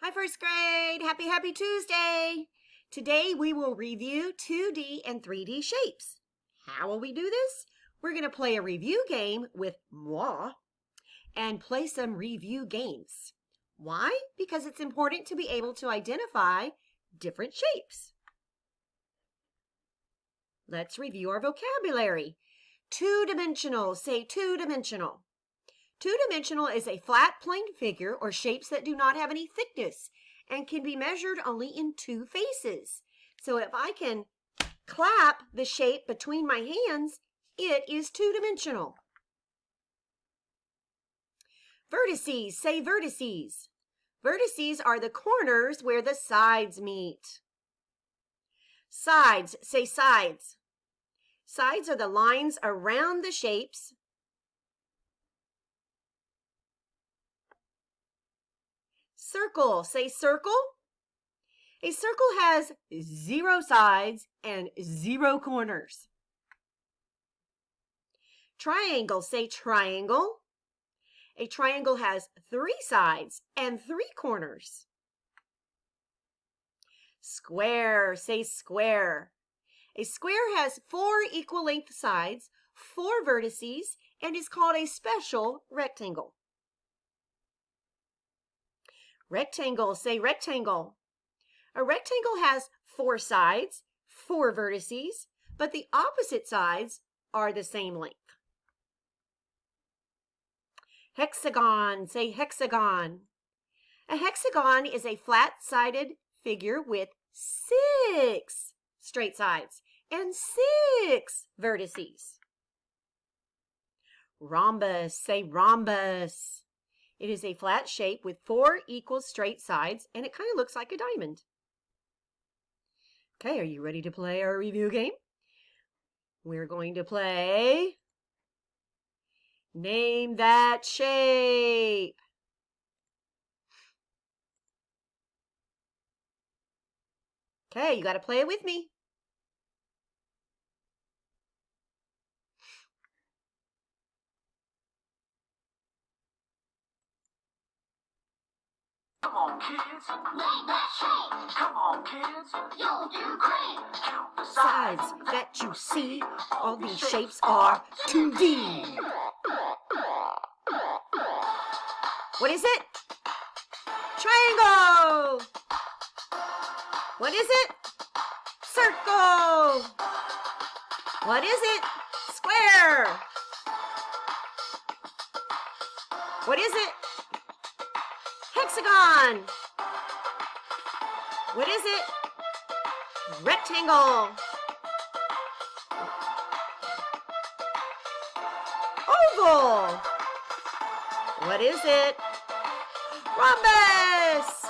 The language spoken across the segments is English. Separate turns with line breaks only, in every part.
Hi, first grade. Happy Tuesday. Today we will review 2D and 3D shapes. How will we do this? We're going to play a review game with moi and play some review games. Why? Because it's important to be able to identify different shapes. Let's review our vocabulary. Two-dimensional. Say two-dimensional. Two-dimensional is a flat plane figure or shapes that do not have any thickness and can be measured only in two faces. So if I can clap the shape between my hands, it is two-dimensional. Vertices, say vertices. Vertices are the corners where the sides meet. Sides, say sides. Sides are the lines around the shapes. Circle, say circle. A circle has 0 sides and 0 corners. Triangle, say triangle. A triangle has 3 sides and 3 corners. Square, say square. A square has 4 equal length sides, 4 vertices, and is called a special rectangle. Rectangle, say rectangle. A rectangle has 4 sides, 4 vertices, but the opposite sides are the same length. Hexagon, say hexagon. A hexagon is a flat-sided figure with 6 straight sides and 6 vertices. Rhombus, say rhombus. It is a flat shape with 4 equal straight sides, and it kind of looks like a diamond. Okay, are you ready to play our review game? We're going to play Name That Shape. Okay, you got to play it with me.
Come on, kids. Name that shape. Come on, kids. You'll do great. Count the
Sides that you see, all these shapes are 2D. What is it? Triangle. What is it? Circle. What is it? Square. What is it? Hexagon. What is it? Rectangle. Oval. What is it? Rhombus.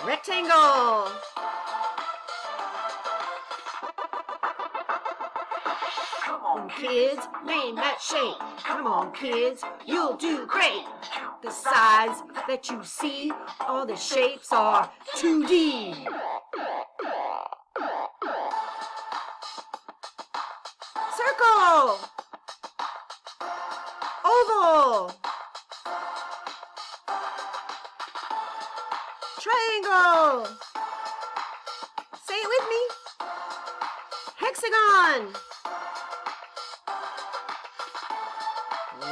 Rectangle.
Come on,
Kids, name that shape. Come on, kids, you'll do great. The sides that you see, all the shapes are 2D. Circle. Oval. Triangle. Say it with me. Hexagon.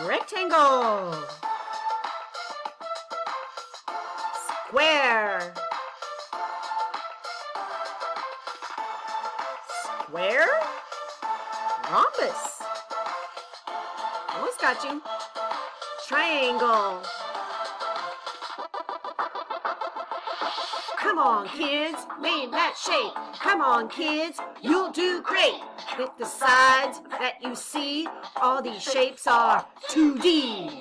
Rectangle. Square. Square. Rhombus. Almost got you. Triangle. Come on, kids, name that shape. Come on, kids, you'll do great. With the sides that you see, all these shapes are 2D.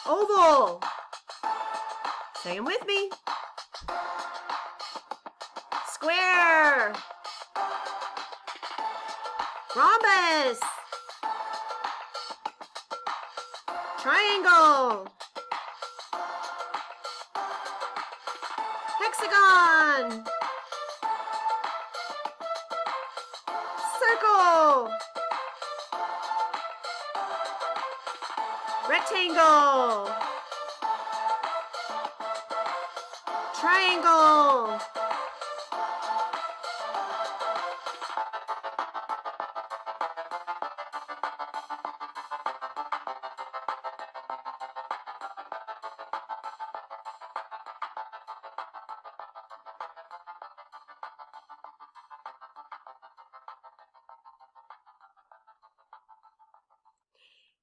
Oval. Say them with me. Square. Rhombus. Triangle. Hexagon. Circle. Rectangle. Triangle.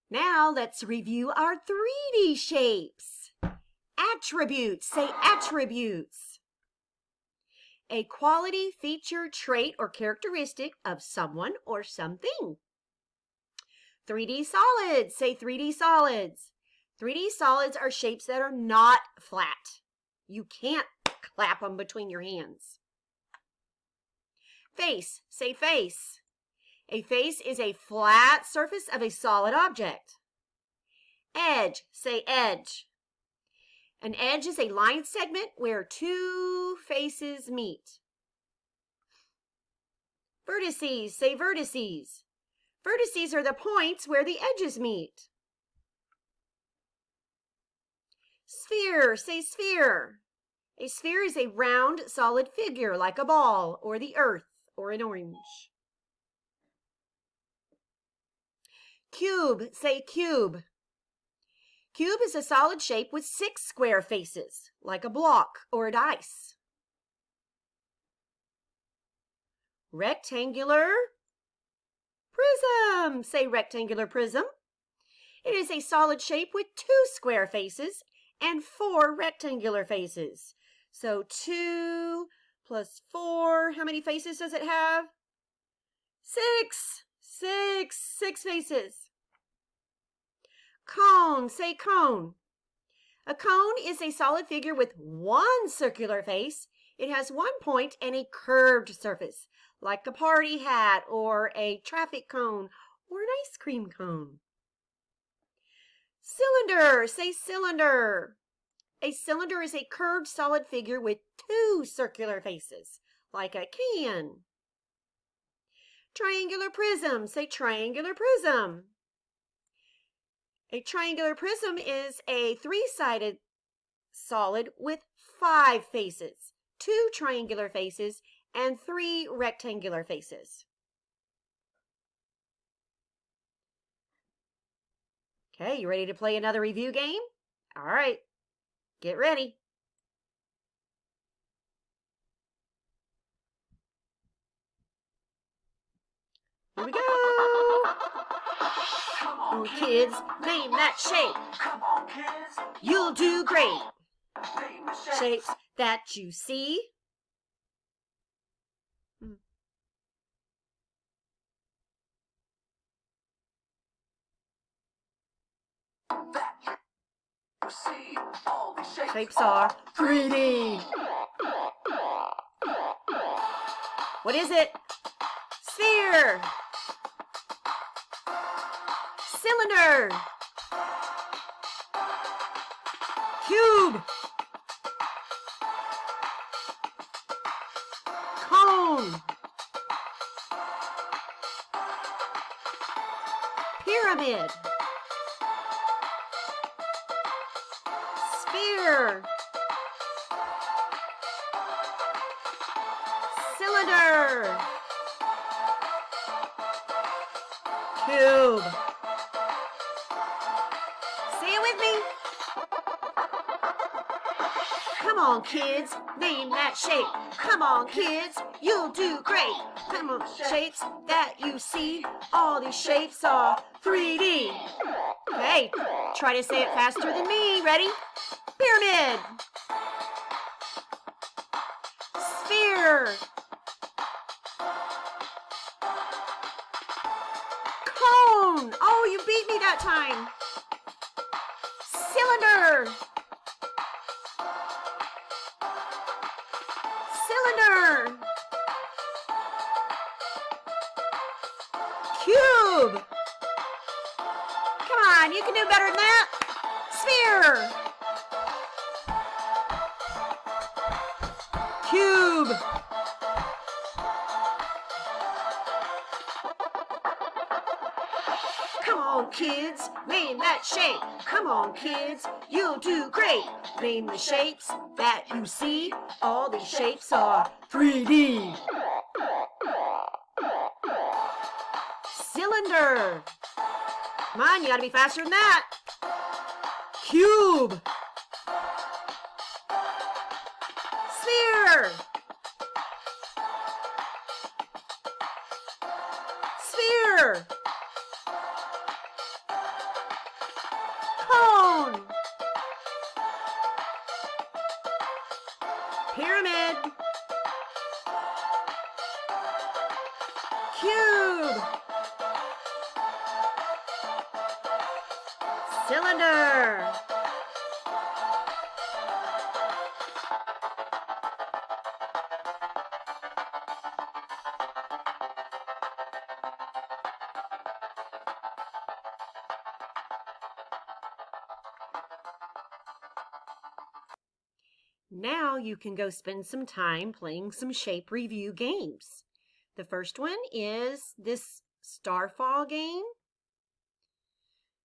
Now let's review our 3D shapes. Attributes, say attributes. A quality, feature, trait, or characteristic of someone or something. 3D solids, say 3D solids. 3D solids are shapes that are not flat. You can't clap them between your hands. Face, say face. A face is a flat surface of a solid object. Edge, say edge. An edge is a line segment where two faces meet. Vertices, say vertices. Vertices are the points where the edges meet. Sphere, say sphere. A sphere is a round, solid figure like a ball or the earth or an orange. Cube, say cube. Cube is a solid shape with 6 square faces, like a block or a dice. Rectangular prism, say rectangular prism. It is a solid shape with 2 square faces and 4 rectangular faces. So 2 plus 4, how many faces does it have? 6. 6 faces. Cone, say cone. A cone is a solid figure with 1 circular face. It has 1 point and a curved surface, like a party hat or a traffic cone or an ice cream cone. Cylinder, say cylinder. A cylinder is a curved solid figure with 2 circular faces, like a can. Triangular prism, say triangular prism. A triangular prism is a 3-sided solid with 5 faces, 2 triangular faces, and 3 rectangular faces. Okay, you ready to play another review game? All right, get ready. Here we go.
Come
Oh,
on,
kids, name that shape.
Come on, kids.
You'll do great.
Name the shapes.
Shapes that you see.
That you see. All these shapes,
Shapes are 3D. What is it? Sphere. Cylinder. Cube. Cone. Pyramid. Sphere. Cylinder. Cube. Say it with me. Come on, kids, name that shape. Come on, kids, you'll do great. Come on, shapes that you see. All these shapes are 3D. Hey, try to say it faster than me. Ready? Pyramid. Sphere. Cone. Oh, you beat me that time. Cylinder. Cylinder. Cube. Come on, you can do better than that. Sphere. Cube. Come on, kids, name that that shape. Come on, kids, you'll do great. Name the shapes that you see. All these shapes are 3D. Cylinder. Come on, you gotta be faster than that. Cube. Sphere. Sphere. Cone. Pyramid. Cube. Cylinder. Now you can go spend some time playing some shape review games. The first one is this Starfall game.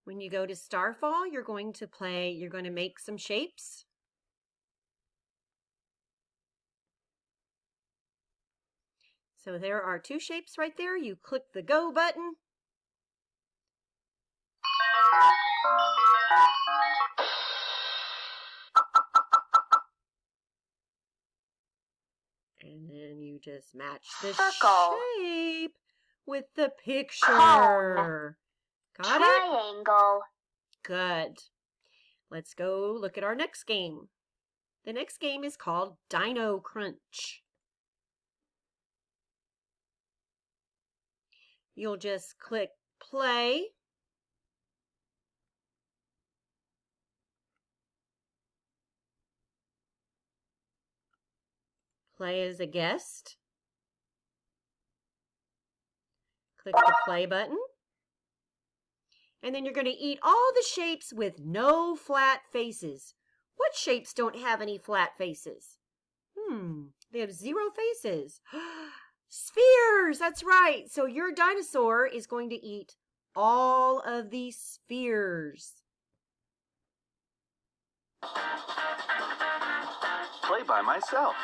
When you go to Starfall, you're going to make some shapes. So there are 2 shapes right there. You click the go button. And then you just match the
Circle.
shape with the picture.
Cone.
Got it?
Triangle.
Good. Let's go look at our next game. The next game is called Dino Crunch. You'll just click play. Play as a guest. Click the play button. And then you're going to eat all the shapes with no flat faces. What shapes don't have any flat faces? They have 0 faces. Spheres, that's right. So your dinosaur is going to eat all of these spheres.
Play by myself.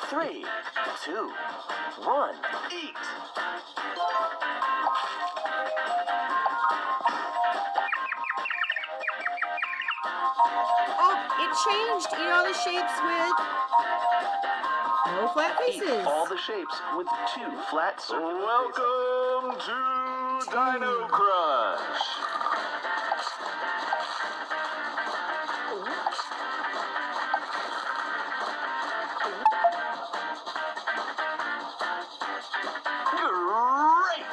3, 2, 1, eat.
Oh, it changed. Eat all the shapes with no flat
Eat
faces.
all the shapes with 2 flat circular Welcome to Dino Crunch. Great!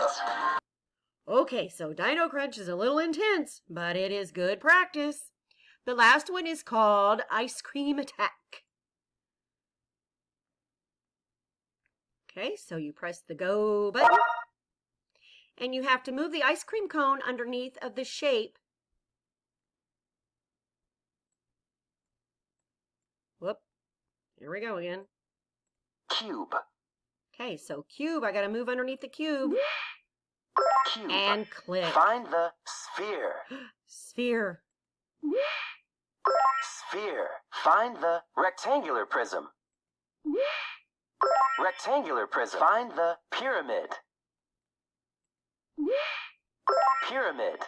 Okay, so Dino Crunch is a little intense, but it is good practice. The last one is called Ice Cream Attack. Okay, so you press the go button, and you have to move the ice cream cone underneath of the shape. Whoop, here we go again.
Cube.
Okay, so cube, I gotta move underneath the cube.
Cube.
And click.
Find the sphere.
Sphere.
Sphere. Find the rectangular prism. Rectangular prism. Find the pyramid. Pyramid.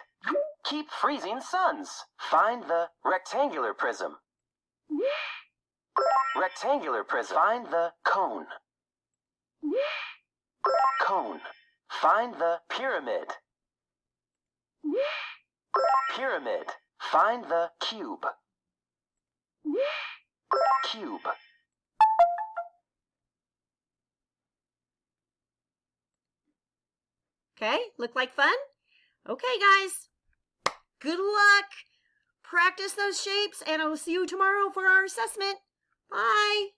Keep freezing suns. Find the rectangular prism. Rectangular prism. Find the cone. Cone. Find the pyramid. Pyramid. Find the cube. Cube.
Okay, look like fun? Okay, guys. Good luck. Practice those shapes, and I will see you tomorrow for our assessment. Bye.